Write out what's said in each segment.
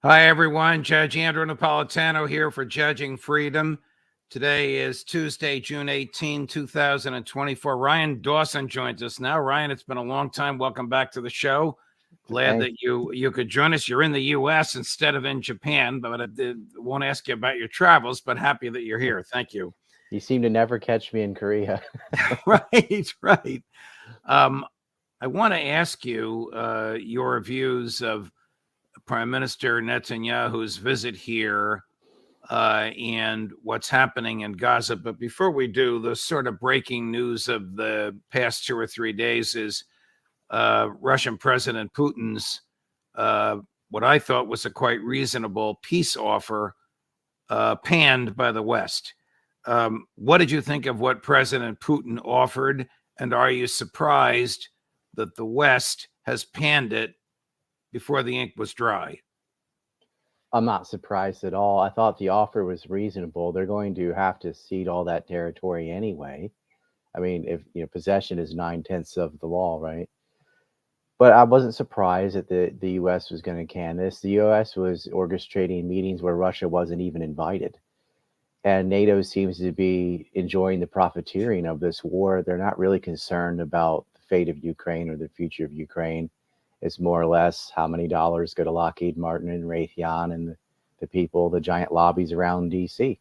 Hi, everyone. Judge Andrew Napolitano here for Judging Freedom. Today is Tuesday, June 18, 2024. Ryan Dawson joins us now. Ryan, it's been a long time. Welcome back to the show. Glad that you could join us. You're in the U.S. instead of in Japan, but I won't ask you about your travels, but happy that you're here. Thank you. You seem to never catch me in Korea. Right. I want to ask you your views of Prime Minister Netanyahu's visit here and what's happening in Gaza. But before we do, the sort of breaking news of the past 2 or 3 days is Russian President Putin's what I thought was a quite reasonable peace offer panned by the West. What did you think of what President Putin offered? And are you surprised that the West has panned it before the ink was dry? I'm not surprised at all. I thought the offer was reasonable. They're going to have to cede all that territory anyway. I mean, if possession is 9/10 of the law, right? But I wasn't surprised that the U.S. was going to can this. The U.S. was orchestrating meetings where Russia wasn't even invited. And NATO seems to be enjoying the profiteering of this war. They're not really concerned about the fate of Ukraine or the future of Ukraine. It's more or less how many dollars go to Lockheed Martin and Raytheon and the people, the giant lobbies around D.C.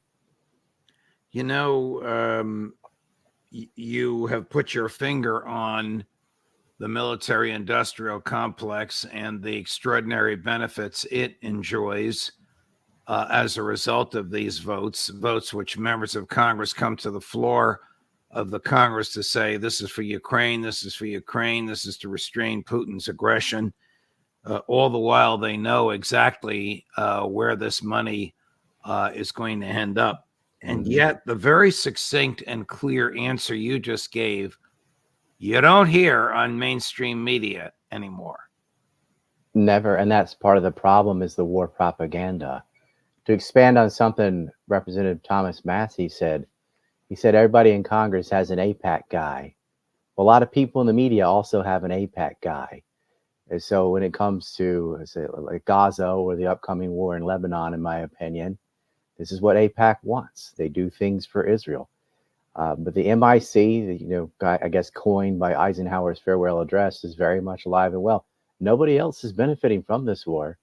You know, you have put your finger on the military-industrial complex and the extraordinary benefits it enjoys as a result of these votes which members of Congress come to the floor of the Congress to say, this is for Ukraine, this is for Ukraine, this is to restrain Putin's aggression. All the while they know exactly where this money is going to end up. And yet the very succinct and clear answer you just gave, you don't hear on mainstream media anymore. Never. And that's part of the problem is the war propaganda. To expand on something Representative Thomas Massie said, he said everybody in Congress has an AIPAC guy. Well, a lot of people in the media also have an AIPAC guy. And so when it comes to like Gaza or the upcoming war in Lebanon, in my opinion, this is what AIPAC wants. They do things for Israel. But the MIC, I guess coined by Eisenhower's farewell address, is very much alive and well. Nobody else is benefiting from this war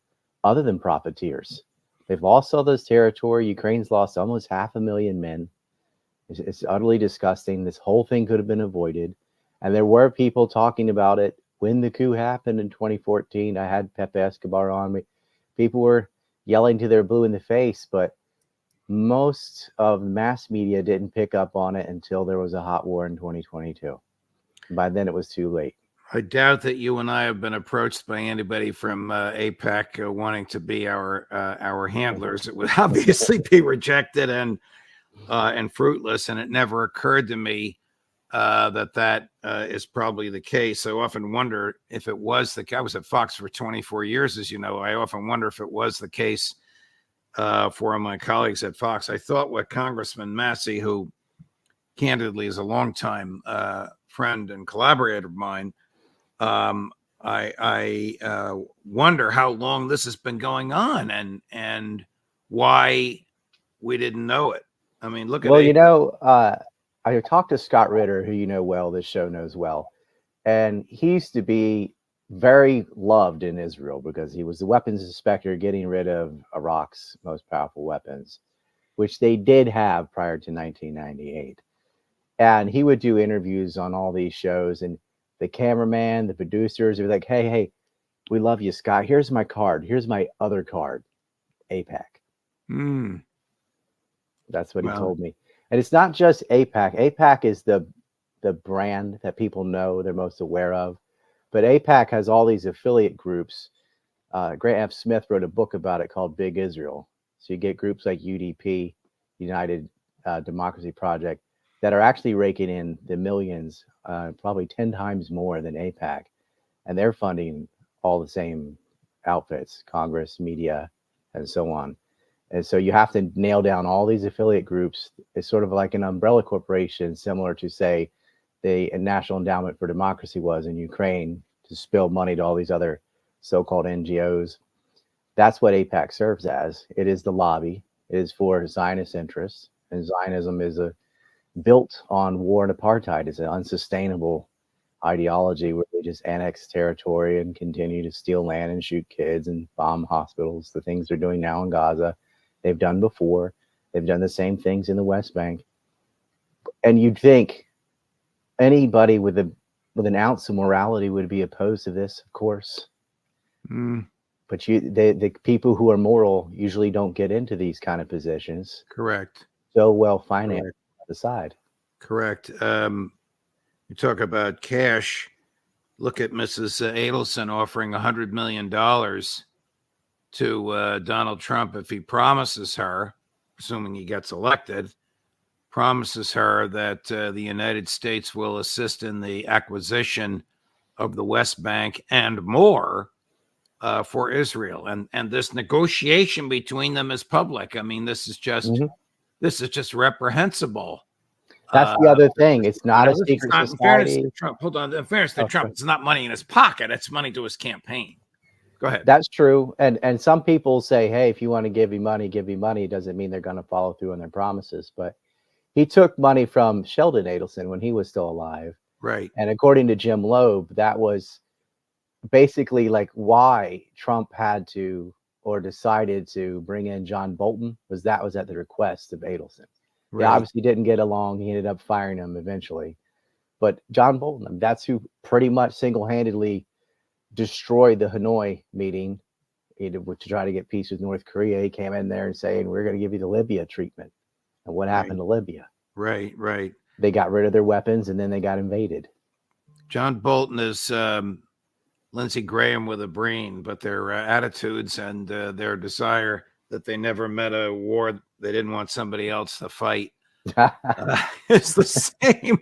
other than profiteers. They've lost all this territory. Ukraine's lost almost 500,000 men. It's utterly disgusting. This whole thing could have been avoided. And there were people talking about it when the coup happened in 2014. I had Pepe Escobar on me. People were yelling to their blue in the face, but most of the mass media didn't pick up on it until there was a hot war in 2022. By then, it was too late. I doubt that you and I have been approached by anybody from AIPAC wanting to be our handlers. It would obviously be rejected and fruitless, and it never occurred to me that is probably the case. I often wonder if it was the case. I was at Fox for 24 years, as you know. I often wonder if it was the case for one of my colleagues at Fox. I thought what Congressman Massie, who candidly is a longtime friend and collaborator of mine, I wonder how long this has been going on and why we didn't know it. I mean, look at it. I talked to Scott Ritter, who you know well, this show knows well, and he used to be very loved in Israel because he was the weapons inspector getting rid of Iraq's most powerful weapons, which they did have prior to 1998. And he would do interviews on all these shows, and the cameraman, the producers would be like, hey, we love you, Scott. Here's my card. Here's my other card, AIPAC. That's what he told me. And it's not just AIPAC. AIPAC is the brand that people know, they're most aware of. But AIPAC has all these affiliate groups. Grant F. Smith wrote a book about it called Big Israel. So you get groups like UDP, United Democracy Project, that are actually raking in the millions, probably 10 times more than AIPAC. And they're funding all the same outfits, Congress, media, and so on. And so you have to nail down all these affiliate groups. It's sort of like an umbrella corporation, similar to, say, the National Endowment for Democracy was in Ukraine, to spill money to all these other so-called NGOs. That's what AIPAC serves as. It is the lobby. It is for Zionist interests, and Zionism is built on war and apartheid. It's an unsustainable ideology where they just annex territory and continue to steal land and shoot kids and bomb hospitals. The things they're doing now in Gaza, they've done before. They've done the same things in the West Bank. And you'd think anybody with an ounce of morality would be opposed to this, of course. But the people who are moral usually don't get into these kind of positions. Correct. So well financed on the side. Correct. You talk about cash. Look at Mrs. Adelson offering $100 million to Donald Trump if he promises her, assuming he gets elected, promises her that the United States will assist in the acquisition of the West Bank and more for Israel. And this negotiation between them is public. I mean, this is just reprehensible. That's the other thing. It's not a secret society. In fairness to Trump, hold on. In fairness to Trump, it's not money in his pocket. It's money to his campaign. Go ahead. That's true. And some people say, hey, if you want to give me money, give me money. It doesn't mean they're going to follow through on their promises. But he took money from Sheldon Adelson when he was still alive. Right. And according to Jim Loeb, that was basically like why Trump had to or decided to bring in John Bolton, was at the request of Adelson. Right. They obviously didn't get along. He ended up firing him eventually. But John Bolton, that's who pretty much single-handedly destroyed the Hanoi meeting to try to get peace with North Korea. He came in there and saying, we're going to give you the Libya treatment. And what happened to Libya? Right. They got rid of their weapons and then they got invaded. John Bolton is Lindsey Graham with a brain, but their attitudes and their desire that they never met a war they didn't want somebody else to fight it's the same.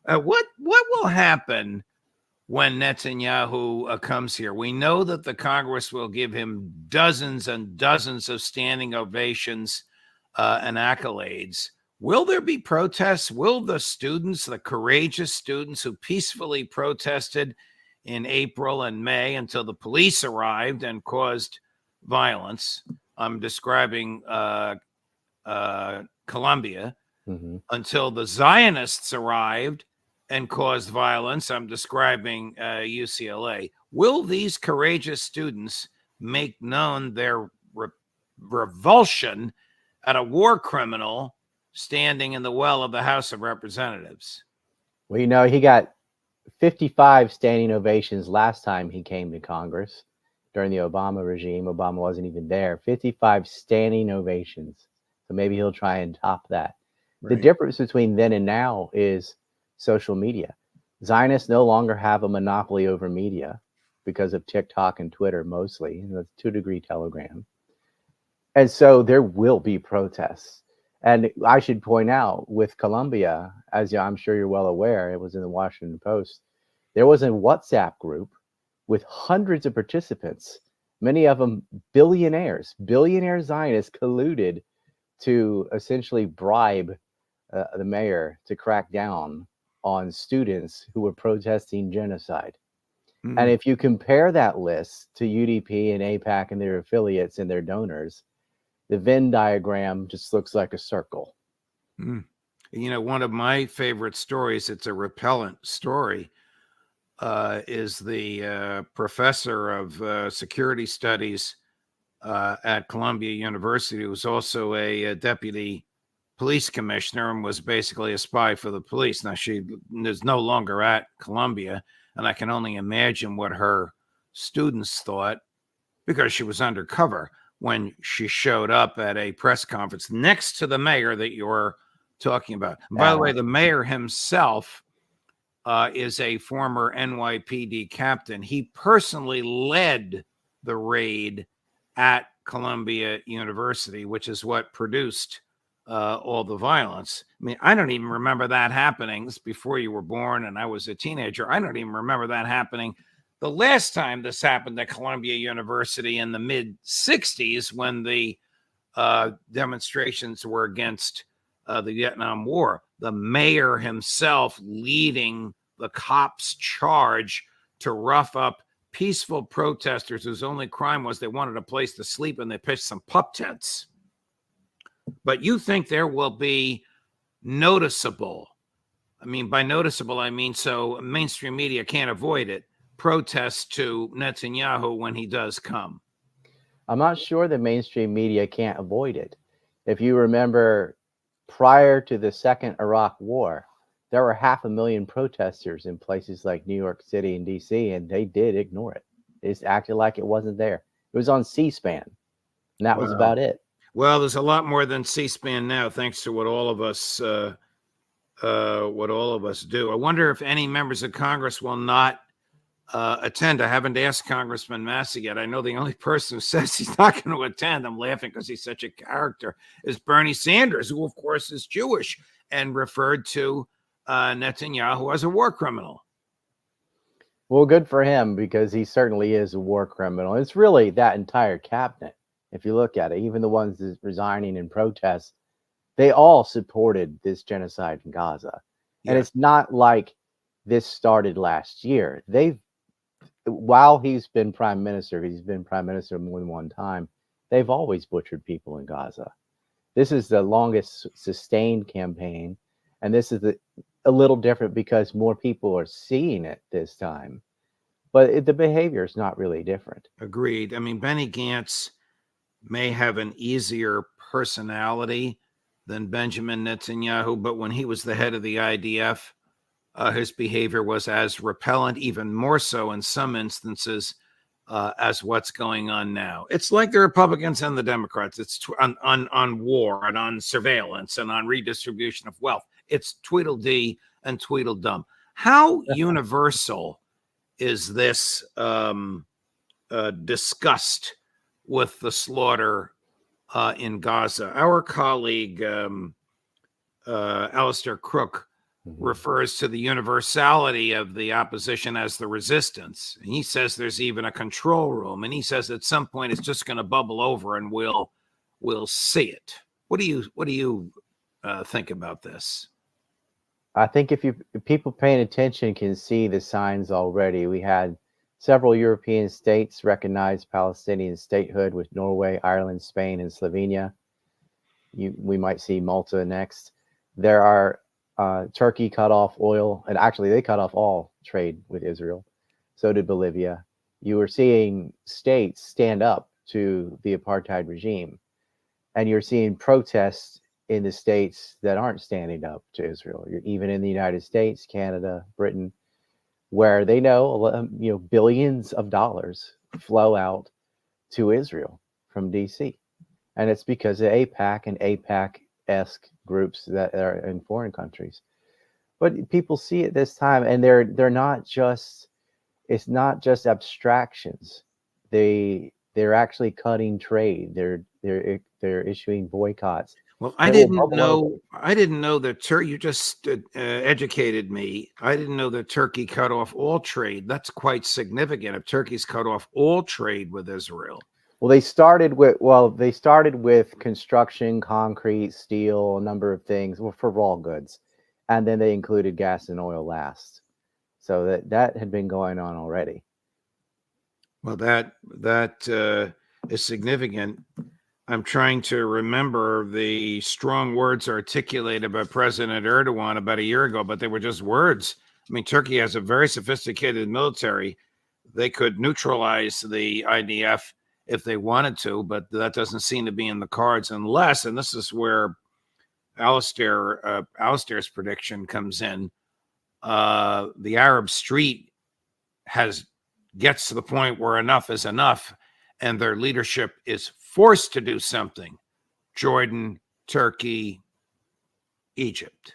What will happen when Netanyahu comes here? We know that the Congress will give him dozens and dozens of standing ovations and accolades. Will there be protests? Will the students, the courageous students who peacefully protested in April and May until the police arrived and caused violence? I'm describing Colombia, until the Zionists arrived and caused violence. I'm describing UCLA. Will these courageous students make known their revulsion at a war criminal standing in the well of the House of Representatives? Well, he got 55 standing ovations last time he came to Congress during the Obama regime. Obama wasn't even there. 55 standing ovations. So maybe he'll try and top that. Right. The difference between then and now is social media. Zionists no longer have a monopoly over media because of TikTok and Twitter mostly, and the 2-degree Telegram. And so there will be protests. And I should point out with Colombia, as I'm sure you're well aware, it was in the Washington Post, there was a WhatsApp group with hundreds of participants, many of them billionaire Zionists colluded to essentially bribe the mayor to crack down on students who were protesting genocide. And if you compare that list to UDP and AIPAC and their affiliates and their donors, the Venn diagram just looks like a circle. You know, one of my favorite stories, it's a repellent story, is the professor of security studies at Columbia University, who was also a deputy police commissioner and was basically a spy for the police. Now, she is no longer at Columbia, and I can only imagine what her students thought, because she was undercover when she showed up at a press conference next to the mayor that you're talking about. And by the way, the mayor himself is a former NYPD captain. He personally led the raid at Columbia University, which is what produced all the violence. I mean, I don't even remember that happening. This is before you were born and I was a teenager. I don't even remember that happening. The last time this happened at Columbia University in the mid-'60s, when the demonstrations were against the Vietnam War, the mayor himself leading the cops' charge to rough up peaceful protesters whose only crime was they wanted a place to sleep and they pitched some pup tents. But you think there will be noticeable, I mean, by noticeable, I mean so mainstream media can't avoid it, protests to Netanyahu when he does come? I'm not sure the mainstream media can't avoid it. If you remember, prior to the second Iraq war, there were 500,000 protesters in places like New York City and DC, and they did ignore it. They just acted like it wasn't there. It was on C-SPAN, and that was about it. Well, there's a lot more than C-SPAN now, thanks to what all of us do. I wonder if any members of Congress will not attend. I haven't asked Congressman Massey yet. I know the only person who says he's not going to attend, I'm laughing because he's such a character, is Bernie Sanders, who, of course, is Jewish and referred to Netanyahu as a war criminal. Well, good for him, because he certainly is a war criminal. It's really that entire cabinet. If you look at it, even the ones that resigning in protest, they all supported this genocide in Gaza. Yeah. And it's not like this started last year. While he's been prime minister more than one time, they've always butchered people in Gaza. This is the longest sustained campaign, and this is a little different because more people are seeing it this time. But the behavior is not really different. Agreed. I mean, Benny Gantz may have an easier personality than Benjamin Netanyahu, but when he was the head of the IDF, his behavior was as repellent, even more so in some instances, as what's going on now. It's like the Republicans and the Democrats. It's on war and on surveillance and on redistribution of wealth. It's Tweedledee and Tweedledum. How universal is this disgust with the slaughter in Gaza? Our colleague, Alistair Crook, refers to the universality of the opposition as the resistance. And he says there's even a control room, and he says at some point it's just going to bubble over and we'll see it. What do you think about this? I think if people paying attention can see the signs already. We had several European states recognize Palestinian statehood with Norway, Ireland, Spain, and Slovenia. We might see Malta next. There are Turkey cut off oil, and actually they cut off all trade with Israel. So did Bolivia. You were seeing states stand up to the apartheid regime, and you're seeing protests in the states that aren't standing up to Israel. You're even in the United States, Canada, Britain, where they know, billions of dollars flow out to Israel from DC, and it's because of AIPAC and AIPAC-esque groups that are in foreign countries. But people see it this time, and they're not just, it's not just abstractions. They're actually cutting trade. They're issuing boycotts. Well, I didn't know that you just educated me. I didn't know that Turkey cut off all trade. That's quite significant if Turkey's cut off all trade with Israel. Well, they started with construction, concrete, steel, a number of things, for raw goods, and then they included gas and oil last. So that had been going on already. Well, that is significant. I'm trying to remember the strong words articulated by President Erdogan about a year ago, but they were just words. I mean, Turkey has a very sophisticated military. They could neutralize the IDF if they wanted to, but that doesn't seem to be in the cards unless, and this is where Alistair's prediction comes in, the Arab street gets to the point where enough is enough, and their leadership is forced to do something. Jordan, Turkey, Egypt.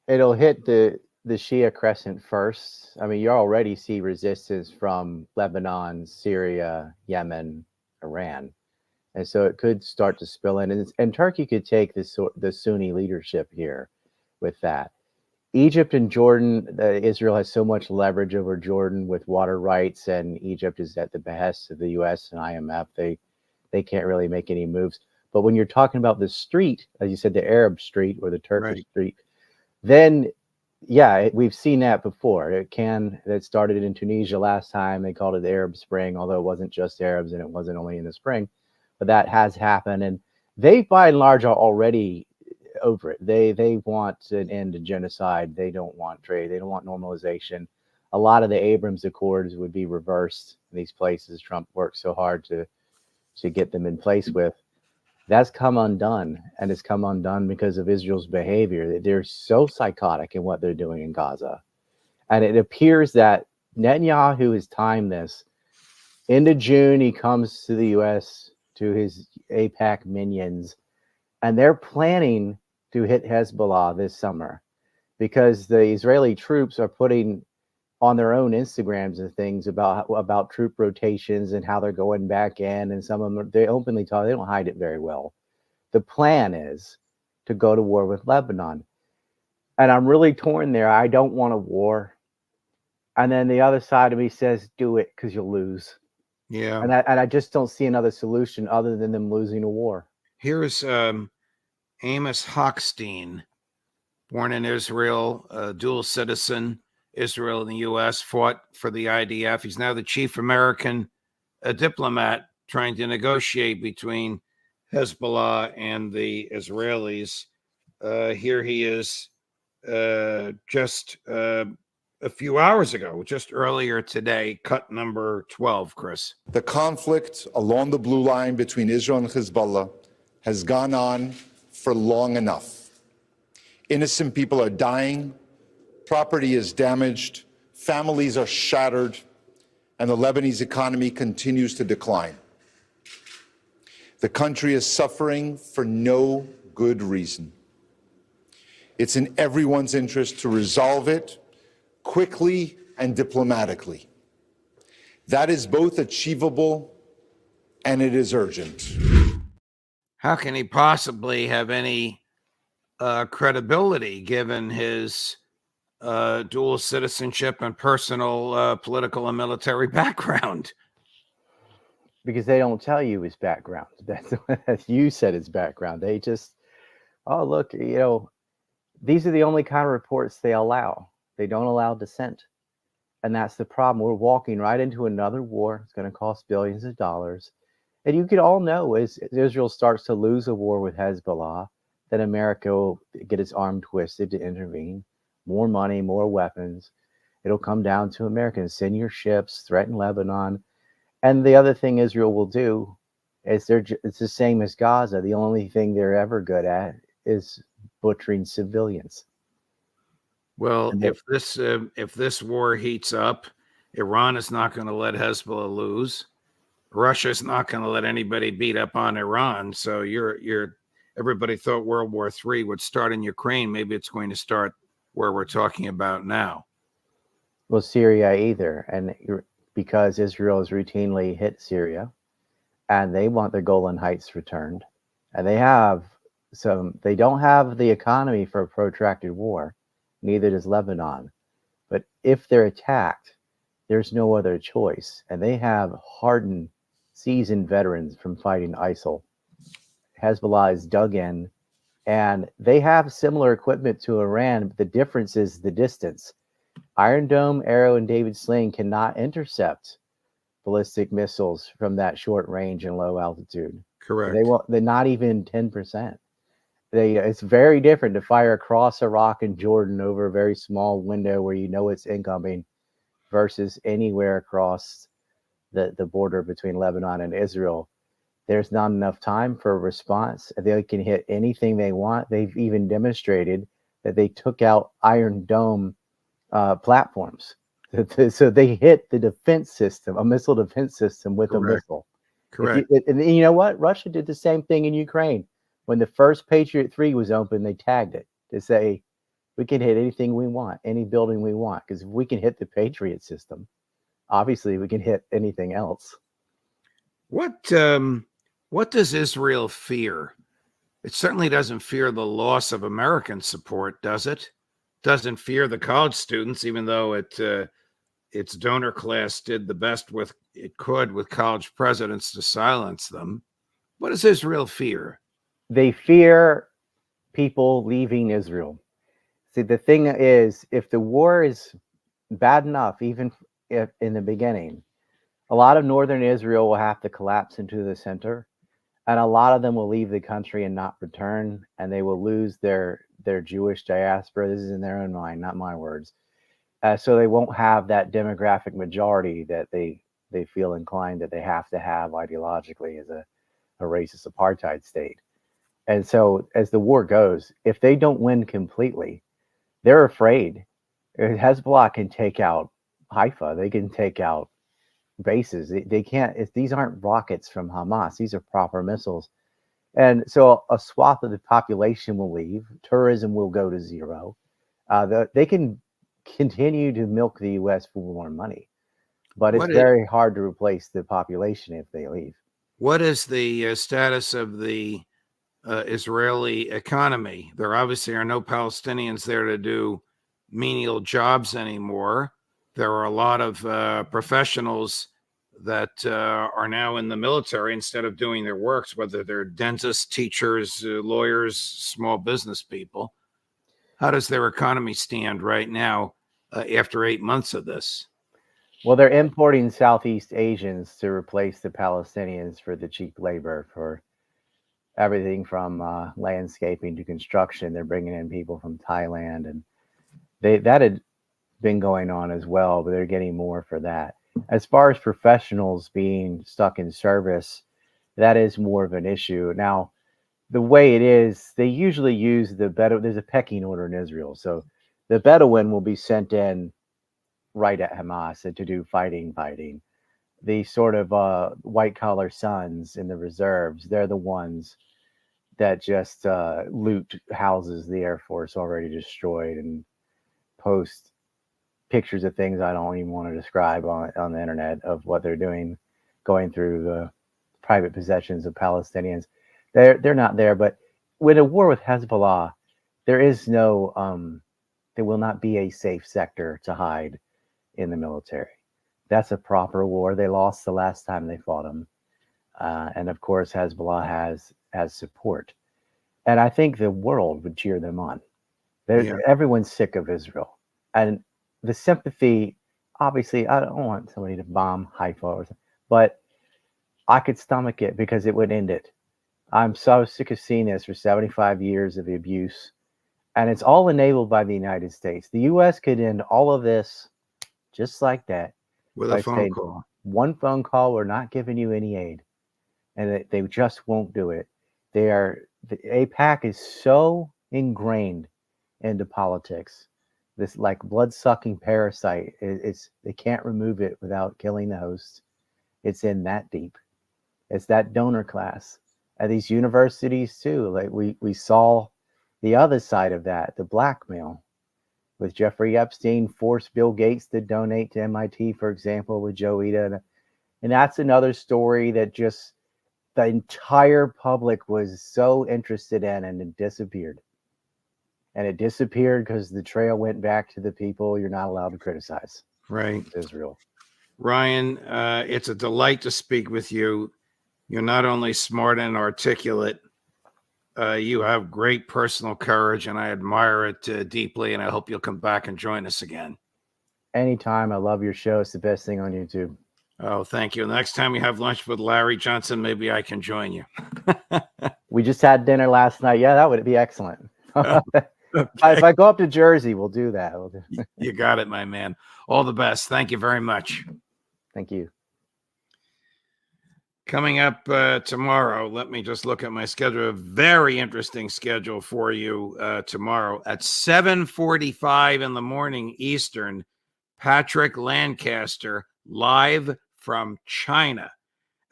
It'll hit the Shia crescent first. I mean, you already see resistance from Lebanon, Syria, Yemen, Iran. And so it could start to spill in. And Turkey could take the Sunni leadership here with that. Egypt and Jordan, Israel has so much leverage over Jordan with water rights, and Egypt is at the behest of the U.S. and IMF. They can't really make any moves. But when you're talking about the street, as you said, the Arab street or the Turkish street, then Yeah, we've seen that before. That started in Tunisia last time. They called it the Arab Spring, although it wasn't just Arabs and it wasn't only in the spring, but that has happened. And they, by and large, are already over it. They want an end to genocide. They don't want trade. They don't want normalization. A lot of the Abrams Accords would be reversed in these places Trump worked so hard to get them in place with. That's come undone, and it's come undone because of Israel's behavior. They're so psychotic in what they're doing in Gaza. And it appears that Netanyahu has timed this. Into June, he comes to the US to his APAC minions, and they're planning to hit Hezbollah this summer because the Israeli troops are putting on their own Instagrams and things about troop rotations and how they're going back in, and some of them they openly talk. They don't hide it very well. The plan is to go to war with Lebanon, and I'm really torn there. I don't want a war, and then the other side of me says, "Do it because you'll lose." Yeah. And I just don't see another solution other than them losing a war. Here's Amos Hochstein, born in Israel, dual citizen, Israel and the U.S., fought for the IDF. He's now the chief American diplomat trying to negotiate between Hezbollah and the Israelis. Here he is just a few hours ago, just earlier today, cut number 12, Chris. The conflict along the blue line between Israel and Hezbollah has gone on for long enough. Innocent people are dying, property is damaged, families are shattered, and the Lebanese economy continues to decline. The country is suffering for no good reason. It's in everyone's interest to resolve it quickly and diplomatically. That is both achievable and it is urgent. How can he possibly have any credibility given his dual citizenship and personal political and military background? Because they don't tell you his background. That's as you said his background. They just, oh, look, these are the only kind of reports they allow. They don't allow dissent. And that's the problem. We're walking right into another war. It's going to cost billions of dollars. And you could all know as Israel starts to lose a war with Hezbollah, that America will get its arm twisted to intervene. More money, more weapons. It'll come down to Americans. Send your ships, threaten Lebanon. And the other thing Israel will do is it's the same as Gaza. The only thing they're ever good at is butchering civilians. Well, if this war heats up, Iran is not going to let Hezbollah lose. Russia's not going to let anybody beat up on Iran. So everybody thought World War III would start in Ukraine. Maybe it's going to start where we're talking about now. Well, Syria either, and because Israel has routinely hit Syria, and they want their Golan Heights returned, and they don't have the economy for a protracted war. Neither does Lebanon. But if they're attacked, there's no other choice. And they have hardened, seasoned veterans from fighting ISIL. Hezbollah is dug in, and they have similar equipment to Iran, but the difference is the distance. Iron Dome, Arrow, and David Sling cannot intercept ballistic missiles from that short range and low altitude. Correct. They're not even 10%. It's very different to fire across Iraq and Jordan over a very small window where you know it's incoming versus anywhere across the border between Lebanon and Israel. There's not enough time for a response. They can hit anything they want. They've even demonstrated that they took out Iron Dome platforms. So they hit the defense system, a missile defense system with a missile. Correct. And you know what? Russia did the same thing in Ukraine. When the first Patriot 3 was open, they tagged it to say, we can hit anything we want, any building we want. Because if we can hit the Patriot system, obviously we can hit anything else. What does Israel fear? It certainly doesn't fear the loss of American support, does it? Doesn't fear the college students, even though its donor class did the best it could with college presidents to silence them. What does Israel fear? They fear people leaving Israel. See, the thing is, if the war is bad enough, even if in the beginning, a lot of northern Israel will have to collapse into the center, and a lot of them will leave the country and not return, and they will lose their Jewish diaspora. This is in their own mind, not my words. So they won't have that demographic majority that they feel inclined that they have to have ideologically as a racist apartheid state. And so as the war goes, if they don't win completely, they're afraid. Hezbollah can take out Haifa. They can take out bases. They can't. If these aren't rockets from Hamas, these are proper missiles. And so a swath of the population will leave. Tourism will go to zero. They can continue to milk the U.S. for more money, but it's very hard to replace the population if they leave. What is the status of the Israeli economy? There obviously are no Palestinians there to do menial jobs anymore. There are a lot of professionals that are now in the military instead of doing their works, whether they're dentists, teachers, lawyers, small business people. How does their economy stand right now after 8 months of this? Well, they're importing Southeast Asians to replace the Palestinians for the cheap labor for everything from landscaping to construction. They're bringing in people from Thailand, and that had been going on as well, but they're getting more for that. As far as professionals being stuck in service, that is more of an issue. Now, the way it is, they usually use the Bedouin. There's a pecking order in Israel. So the Bedouin will be sent in right at Hamas to do fighting. The sort of white collar sons in the reserves, they're the ones that just loot houses the Air Force already destroyed and post pictures of things I don't even want to describe on the internet of what they're doing, going through the private possessions of Palestinians. They're not there, but with a war with Hezbollah, there is no there will not be a safe sector to hide in the military. That's a proper war. They lost the last time they fought them, and of course Hezbollah has support, and I think the world would cheer them on. Everyone's sick of Israel, and the sympathy. Obviously, I don't want somebody to bomb Haifa or something, but I could stomach it because it would end it. I'm so sick of seeing this for 75 years of abuse, and it's all enabled by the United States. The U.S. could end all of this just like that with a phone call. One phone call, we're not giving you any aid, and they just won't do it. The AIPAC is so ingrained into politics. This like blood-sucking parasite. They can't remove it without killing the host. It's in that deep. It's that donor class. At these universities too, like we saw the other side of that, the blackmail with Jeffrey Epstein forced Bill Gates to donate to MIT, for example, with Joe Ida. And that's another story that just the entire public was so interested in, and it disappeared. And it disappeared because the trail went back to the people you're not allowed to criticize. Right. Israel. Ryan, it's a delight to speak with you. You're not only smart and articulate, you have great personal courage, and I admire it deeply, and I hope you'll come back and join us again. Anytime. I love your show. It's the best thing on YouTube. Oh, thank you. The next time you have lunch with Larry Johnson, maybe I can join you. We just had dinner last night. Yeah, that would be excellent. Okay. If I go up to Jersey, we'll do that. You got it, my man. All the best. Thank you very much. Thank you. Coming up tomorrow, let me just look at my schedule. A very interesting schedule for you tomorrow at 7:45 in the morning Eastern. Patrick Lancaster live from China.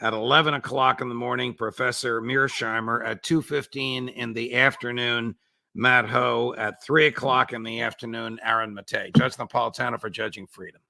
At 11 o'clock in the morning, Professor Mearsheimer. At 2:15 in the afternoon, Matt Ho. At 3 o'clock in the afternoon, Aaron Matei. Judge Napolitano for Judging Freedom.